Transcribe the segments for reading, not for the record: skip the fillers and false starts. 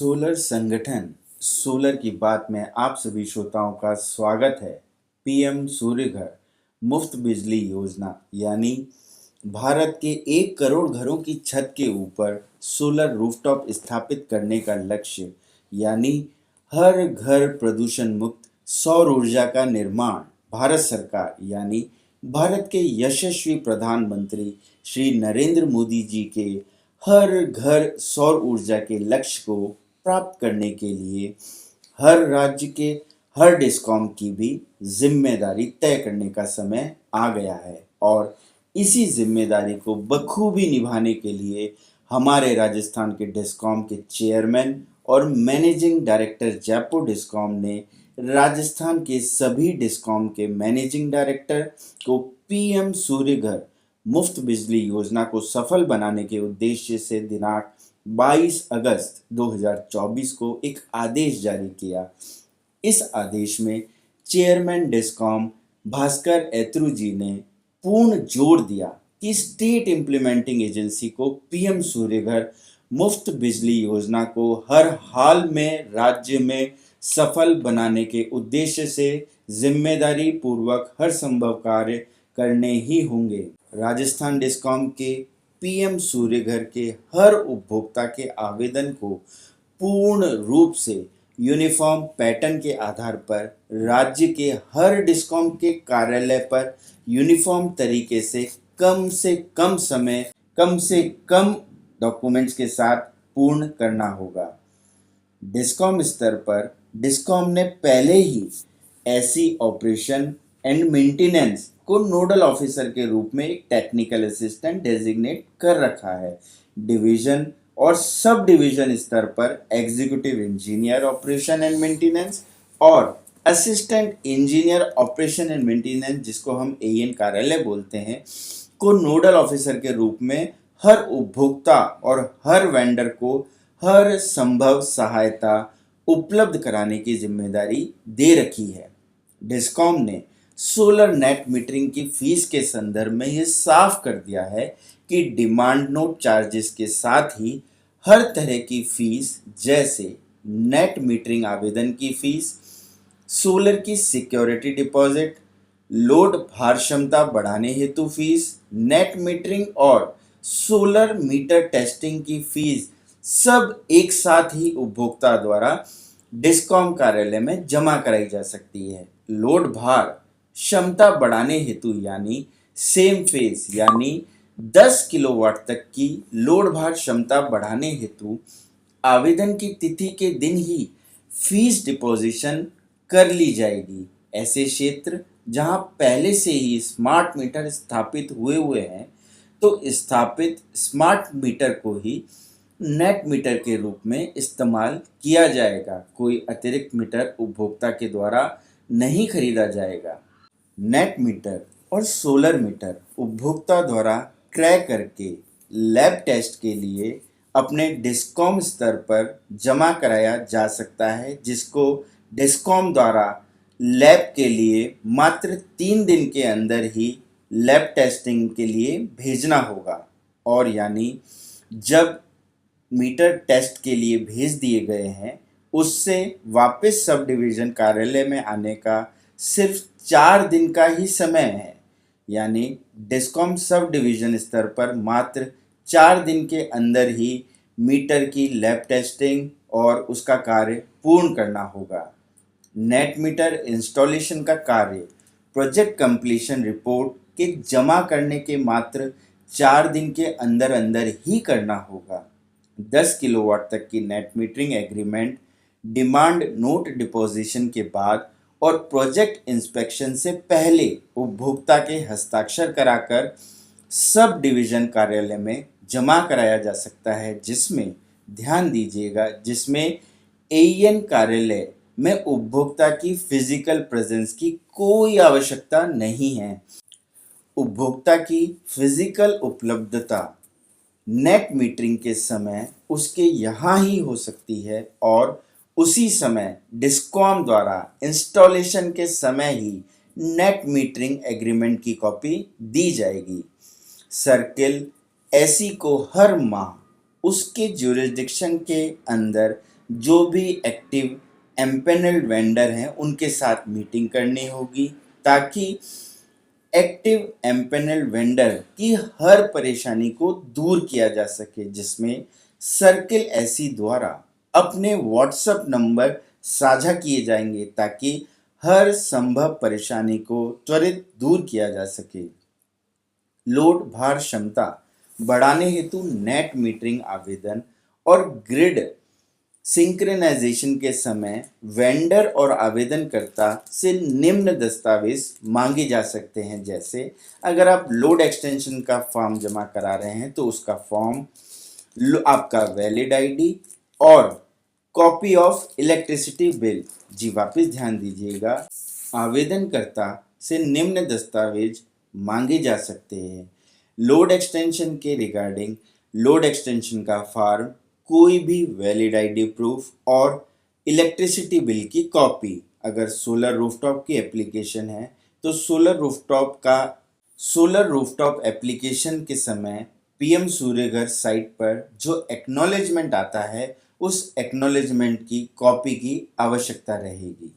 Solar संगठन solar की बात में आप सभी श्रोताओं का स्वागत है। पीएम सूर्य घर मुफ्त बिजली योजना यानी भारत के 1 करोड़ घरों की छत के ऊपर सोलर रूफटॉप स्थापित करने का लक्ष्य यानी हर घर प्रदूषण मुक्त सौर ऊर्जा का निर्माण भारत सरकार यानी भारत के यशस्वी प्रधानमंत्री श्री नरेंद्र मोदी जी के हर घर सौर ऊर्जा के लक्ष्य को प्राप्त करने के लिए हर राज्य के हर डिस्कॉम की भी जिम्मेदारी तय करने का समय आ गया है और इसी जिम्मेदारी को बखूबी निभाने के लिए हमारे राजस्थान के डिस्कॉम के चेयरमैन और मैनेजिंग डायरेक्टर जयपुर डिस्कॉम ने राजस्थान के सभी डिस्कॉम के मैनेजिंग डायरेक्टर को पीएम सूर्य घर मुफ्त बिजली योजना को सफल बनाने के उद्देश्य से दिनांक 22 अगस्त 2024 को एक आदेश जारी किया। इस आदेश में चेयरमैन डिस्कॉम भास्कर एत्रू जी ने पूर्ण जोर दिया कि स्टेट इम्प्लीमेंटिंग एजेंसी को पीएम सूर्य घर मुफ्त बिजली योजना को हर हाल में राज्य में सफल बनाने के उद्देश्य से जिम्मेदारी पूर्वक हर संभव कार्य करने ही होंगे। राजस्थान डिस्कॉम के पीएम सूर्य घर के हर उपभोक्ता के आवेदन को पूर्ण रूप से यूनिफॉर्म पैटर्न के आधार पर राज्य के हर डिस्कॉम के कार्यालय पर यूनिफॉर्म तरीके से कम समय कम से कम डॉक्यूमेंट्स के साथ पूर्ण करना होगा। डिस्कॉम स्तर पर डिस्कॉम ने पहले ही ऐसी ऑपरेशन एंड मेंटेनेंस को नोडल ऑफिसर के रूप में एक टेक्निकल असिस्टेंट डेजिग्नेट कर रखा है। डिवीजन और सब डिवीजन स्तर पर executive engineer operation and maintenance और assistant engineer operation and maintenance, जिसको हम एएन कार्यालय बोलते हैं, को नोडल ऑफिसर के रूप में हर उपभोक्ता और हर वेंडर को हर संभव सहायता उपलब्ध कराने की जिम्मेदारी दे रखी है। डिस्कॉम ने सोलर नेट मीटरिंग की फीस के संदर्भ में यह साफ कर दिया है कि डिमांड नोट चार्जेस के साथ ही हर तरह की फीस जैसे नेट मीटरिंग आवेदन की फीस, सोलर की सिक्योरिटी डिपॉजिट, लोड भार क्षमता बढ़ाने हेतु फीस, नेट मीटरिंग और सोलर मीटर टेस्टिंग की फीस सब एक साथ ही उपभोक्ता द्वारा डिस्कॉम कार्यालय में जमा कराई जा सकती है। लोड भार क्षमता बढ़ाने हेतु यानी सेम फेज यानी 10 किलोवाट तक की लोड भार क्षमता बढ़ाने हेतु आवेदन की तिथि के दिन ही फीस डिपोजिशन कर ली जाएगी। ऐसे क्षेत्र जहां पहले से ही स्मार्ट मीटर स्थापित हुए हैं तो स्थापित स्मार्ट मीटर को ही नेट मीटर के रूप में इस्तेमाल किया जाएगा। कोई अतिरिक्त मीटर उपभोक्ता के द्वारा नहीं खरीदा जाएगा। नेट मीटर और सोलर मीटर उपभोक्ता द्वारा क्रय करके लैब टेस्ट के लिए अपने डिस्कॉम स्तर पर जमा कराया जा सकता है, जिसको डिस्कॉम द्वारा लैब के लिए मात्र 3 दिन के अंदर ही लैब टेस्टिंग के लिए भेजना होगा। और यानी जब मीटर टेस्ट के लिए भेज दिए गए हैं उससे वापस सब डिवीज़न कार्यालय में आने का सिर्फ 4 दिन का ही समय है। यानी डिस्कॉम सब डिवीज़न स्तर पर मात्र 4 दिन के अंदर ही मीटर की लैब टेस्टिंग और उसका कार्य पूर्ण करना होगा। नेट मीटर इंस्टॉलेशन का कार्य प्रोजेक्ट कंप्लीशन रिपोर्ट के जमा करने के मात्र 4 दिन के अंदर अंदर ही करना होगा। 10 किलोवाट तक की net metering agreement demand note deposition के बाद और प्रोजेक्ट इंस्पेक्शन से पहले उपभोक्ता के हस्ताक्षर कराकर सब डिवीज़न कार्यालय में जमा कराया जा सकता है, जिसमें ध्यान दीजिएगा जिसमें एएन कार्यालय में उपभोक्ता की फिजिकल प्रेजेंस की कोई आवश्यकता नहीं है। उपभोक्ता की फिजिकल उपलब्धता नेट मीटरिंग के समय उसके यहाँ ही हो सकती है और उसी समय डिस्कॉम द्वारा इंस्टॉलेशन के समय ही नेट मीटरिंग एग्रीमेंट की कॉपी दी जाएगी। सर्किल एसी को हर माह उसके ज्यूरिसडिक्शन के अंदर जो भी एक्टिव एम्पेनल्ड वेंडर हैं उनके साथ मीटिंग करनी होगी ताकि एक्टिव एम्पेनल्ड वेंडर की हर परेशानी को दूर किया जा सके, जिसमें सर्किल एसी द्वारा अपने व्हाट्सएप नंबर साझा किए जाएंगे ताकि हर संभव परेशानी को त्वरित दूर किया जा सके। लोड भार क्षमता बढ़ाने हेतु नेट मीटरिंग आवेदन और ग्रिड सिंक्रोनाइजेशन के समय वेंडर और आवेदनकर्ता से निम्न दस्तावेज मांगे जा सकते हैं, जैसे अगर आप लोड एक्सटेंशन का फॉर्म जमा करा रहे हैं तो उसका फॉर्म, आपका वैलिड आईडी और कॉपी ऑफ इलेक्ट्रिसिटी बिल। जी वापस ध्यान दीजिएगा, आवेदनकर्ता से निम्न दस्तावेज मांगे जा सकते हैं। लोड एक्सटेंशन के रिगार्डिंग लोड एक्सटेंशन का फॉर्म, कोई भी वैलिड आईडी प्रूफ और इलेक्ट्रिसिटी बिल की कॉपी। अगर सोलर रूफटॉप की एप्लीकेशन है तो सोलर रूफटॉप एप्लीकेशन के समय पीएम सूर्यघर साइट पर जो एक्नॉलेजमेंट आता है उस एक्नॉलेजमेंट की कॉपी की आवश्यकता रहेगी।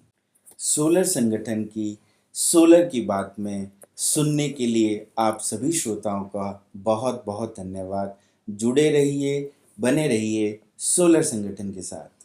सोलर संगठन की सोलर की बात में सुनने के लिए आप सभी श्रोताओं का बहुत बहुत धन्यवाद। जुड़े रहिए, बने रहिए सोलर संगठन के साथ।